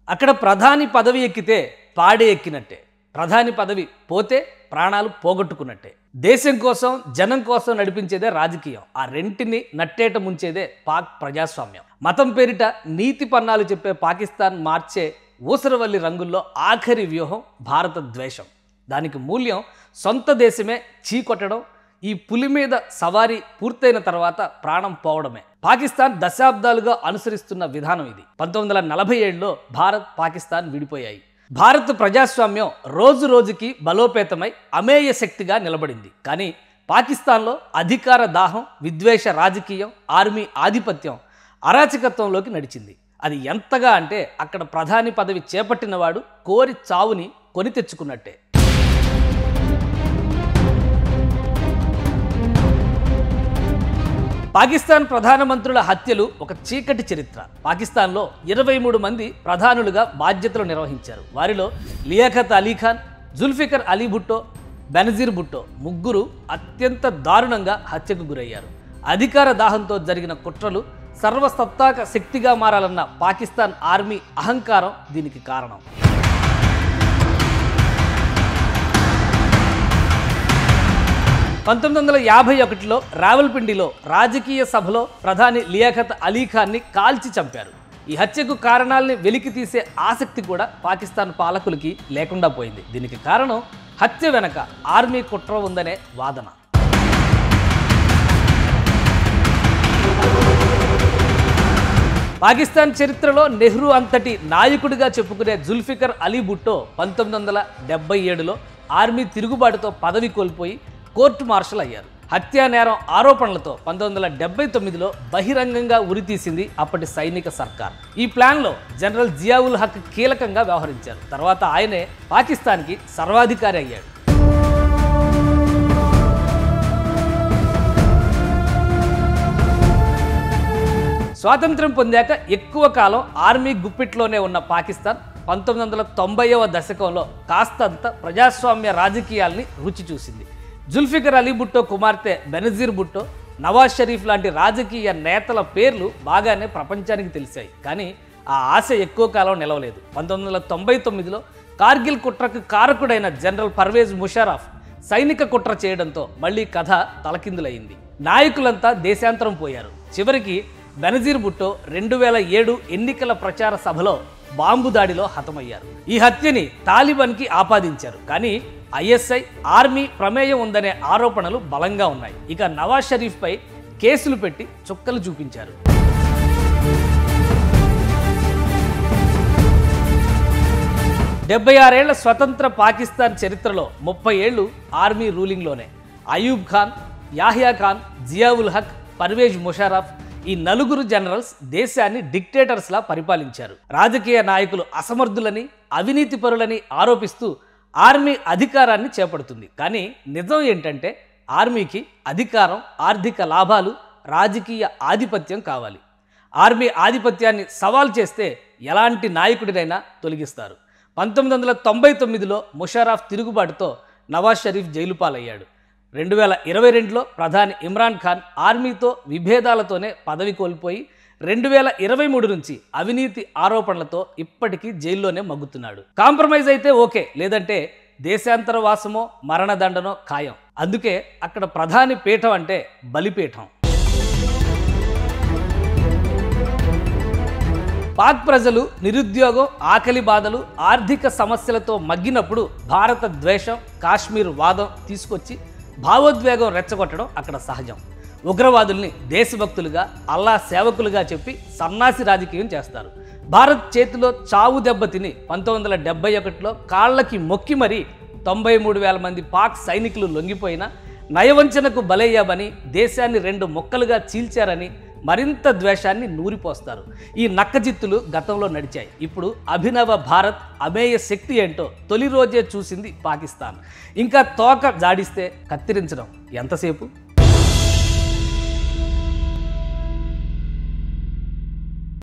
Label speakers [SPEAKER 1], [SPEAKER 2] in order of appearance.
[SPEAKER 1] అక్కడ ప్రధాని పదవి ఎక్కితే పాడే ఎక్కినట్టే, ప్రధాని పదవి పోతే ప్రాణాలు పోగొట్టుకున్నట్టే. దేశం కోసం జనం కోసం నడిపించేదే రాజకీయం. ఆ రెంటిని నట్టేట ముంచేదే పాక్ ప్రజాస్వామ్యం. మతం పేరిట నీతి పన్నాలు చెప్పే పాకిస్తాన్ మార్చే ఊసరవల్లి రంగుల్లో ఆఖరి వ్యూహం భారత ద్వేషం. దానికి మూల్యం సొంత దేశమే చీకొట్టడం. ఈ పులి మీద సవారీ పూర్తయిన తర్వాత ప్రాణం పోవడమే. పాకిస్తాన్ దశాబ్దాలుగా అనుసరిస్తున్న విధానం ఇది. 1947లో భారత్ పాకిస్తాన్ విడిపోయాయి. భారత్ ప్రజాస్వామ్యం రోజు రోజుకి బలోపేతమై అమేయ శక్తిగా నిలబడింది. కానీ పాకిస్తాన్లో అధికార దాహం, విద్వేష రాజకీయం, ఆర్మీ ఆధిపత్యం అరాచకత్వంలోకి నడిచింది. అది ఎంతగా అంటే అక్కడ ప్రధాని పదవి చేపట్టినవాడు కోరి చావుని కొని తెచ్చుకున్నట్టే. పాకిస్తాన్ ప్రధానమంత్రుల హత్యలు ఒక చీకటి చరిత్ర. పాకిస్తాన్లో 23 మంది ప్రధానులుగా బాధ్యతలు నిర్వహించారు. వారిలో లియాఖత్ అలీ ఖాన్, జుల్ఫికర్ అలీ భుట్టో, బెనజీర్ భుట్టో ముగ్గురు అత్యంత దారుణంగా హత్యకు గురయ్యారు. అధికార దాహంతో జరిగిన కుట్రలు సర్వసత్తాక శక్తిగా మారాలన్న పాకిస్తాన్ ఆర్మీ అహంకారం దీనికి కారణం. పంతొమ్మిది 1951లో రావల్పిండిలో రాజకీయ సభలో ప్రధాని లియాఖత్ అలీ ఖాన్ని కాల్చి చంపారు. ఈ హత్యకు కారణాలని వెలికి తీసే ఆసక్తి కూడా పాకిస్తాన్ పాలకులకి లేకుండా పోయింది. దీనికి కారణం హత్య వెనక ఆర్మీ కుట్ర ఉందనే వాదన. పాకిస్తాన్ చరిత్రలో నెహ్రూ అంతటి నాయకుడిగా చెప్పుకునే జుల్ఫికర్ అలీ భుట్టో 1977లో ఆర్మీ తిరుగుబాటుతో పదవి కోల్పోయి కోర్టు మార్షల్ అయ్యారు. హత్యా నేరం ఆరోపణలతో 1979లో బహిరంగంగా ఉరితీసింది అప్పటి సైనిక సర్కార్. ఈ ప్లాన్లో జనరల్ జియావుల్ హక్ కీలకంగా వ్యవహరించారు. తర్వాత ఆయనే పాకిస్తాన్కి సర్వాధికారి అయ్యాడు. స్వాతంత్ర్యం పొందాక ఎక్కువ కాలం ఆర్మీ గుప్పిట్లోనే ఉన్న పాకిస్తాన్ 1990వ దశకంలో కాస్తంత ప్రజాస్వామ్య రాజకీయాల్ని రుచి చూసింది. జుల్ఫికర్ అలీ భుట్టో కుమార్తె బెనజీర్ భుట్టో, నవాజ్ షరీఫ్ లాంటి రాజకీయ నేతల పేర్లు బాగానే ప్రపంచానికి తెలిసాయి. కానీ ఆ ఆశ ఎక్కువ కాలం నిలవలేదు. 1999లో కార్గిల్ కుట్రకు కారకుడైన జనరల్ పర్వేజ్ ముషర్రఫ్ సైనిక కుట్ర చేయడంతో మళ్లీ కథ తలకిందులయ్యింది. నాయకులంతా దేశాంతరం పోయారు. చివరికి బెనజీర్ భుట్టో 2007 ఎన్నికల ప్రచార సభలో బాంబు దాడిలో హతమయ్యారు. ఈ హత్యని తాలిబాన్కి ఆపాదించారు. కానీ ఐఎస్ఐ, ఆర్మీ ప్రమేయం ఉందనే ఆరోపణలు బలంగా ఉన్నాయి. ఇక నవాజ్ షరీఫ్పై కేసులు పెట్టి చుక్కలు చూపించారు. ఏళ్ల స్వతంత్ర పాకిస్తాన్ చరిత్రలో 30 ఏళ్లు ఆర్మీ రూలింగ్లోనే. అయూబ్ ఖాన్, యాహ్యా ఖాన్, జియావుల్ హక్, పర్వేజ్ ముషర్రఫ్ ఈ నలుగురు జనరల్స్ దేశాన్ని డిక్టేటర్స్లా పరిపాలించారు. రాజకీయ నాయకులు అసమర్థులని, అవినీతి పరులని ఆరోపిస్తూ ఆర్మీ అధికారాన్ని చేపడుతుంది. కానీ నిజం ఏంటంటే ఆర్మీకి అధికారం, ఆర్థిక లాభాలు, రాజకీయ ఆధిపత్యం కావాలి. ఆర్మీ ఆధిపత్యాన్ని సవాల్ చేస్తే ఎలాంటి నాయకుడినైనా తొలగిస్తారు. 1999లో ముషర్రఫ్ తిరుగుబాటుతో నవాజ్ షరీఫ్ జైలు పాలయ్యాడు. 2022లో ప్రధాని ఇమ్రాన్ ఖాన్ ఆర్మీతో విభేదాలతోనే పదవి కోల్పోయి 2023 నుంచి అవినీతి ఆరోపణలతో ఇప్పటికీ జైల్లోనే మగ్గుతున్నాడు. కాంప్రమైజ్ అయితే ఓకే, లేదంటే దేశాంతర వాసమో మరణదండనో ఖాయం. అందుకే అక్కడ ప్రధాని పీఠం అంటే బలిపీఠం. పాక్ ప్రజలు నిరుద్యోగం, ఆకలి బాధలు, ఆర్థిక సమస్యలతో మగ్గినప్పుడు భారత ద్వేషం, కాశ్మీర్ వాదం తీసుకొచ్చి భావోద్వేగం రెచ్చగొట్టడం అక్కడ సహజం. ఉగ్రవాదుల్ని దేశభక్తులుగా, అల్లా సేవకులుగా చెప్పి సన్నాసి రాజకీయం చేస్తారు. భారత్ చేతిలో చావు దెబ్బ తిని 1971లో కాళ్ళకి మొక్కి మరీ 93,000 మంది పాక్ సైనికులు లొంగిపోయినా నయవంచనకు బలయ్యామని, దేశాన్ని 2 ముక్కలుగా చీల్చారని మరింత ద్వేషాన్ని నూరిపోస్తారు. ఈ నక్కజిత్తులు గతంలో నడిచాయి. ఇప్పుడు అభినవ భారత్ అమేయ శక్తి ఏంటో తొలి రోజే చూసింది పాకిస్తాన్. ఇంకా తోక జాడిస్తే కత్తిరించడం ఎంతసేపు?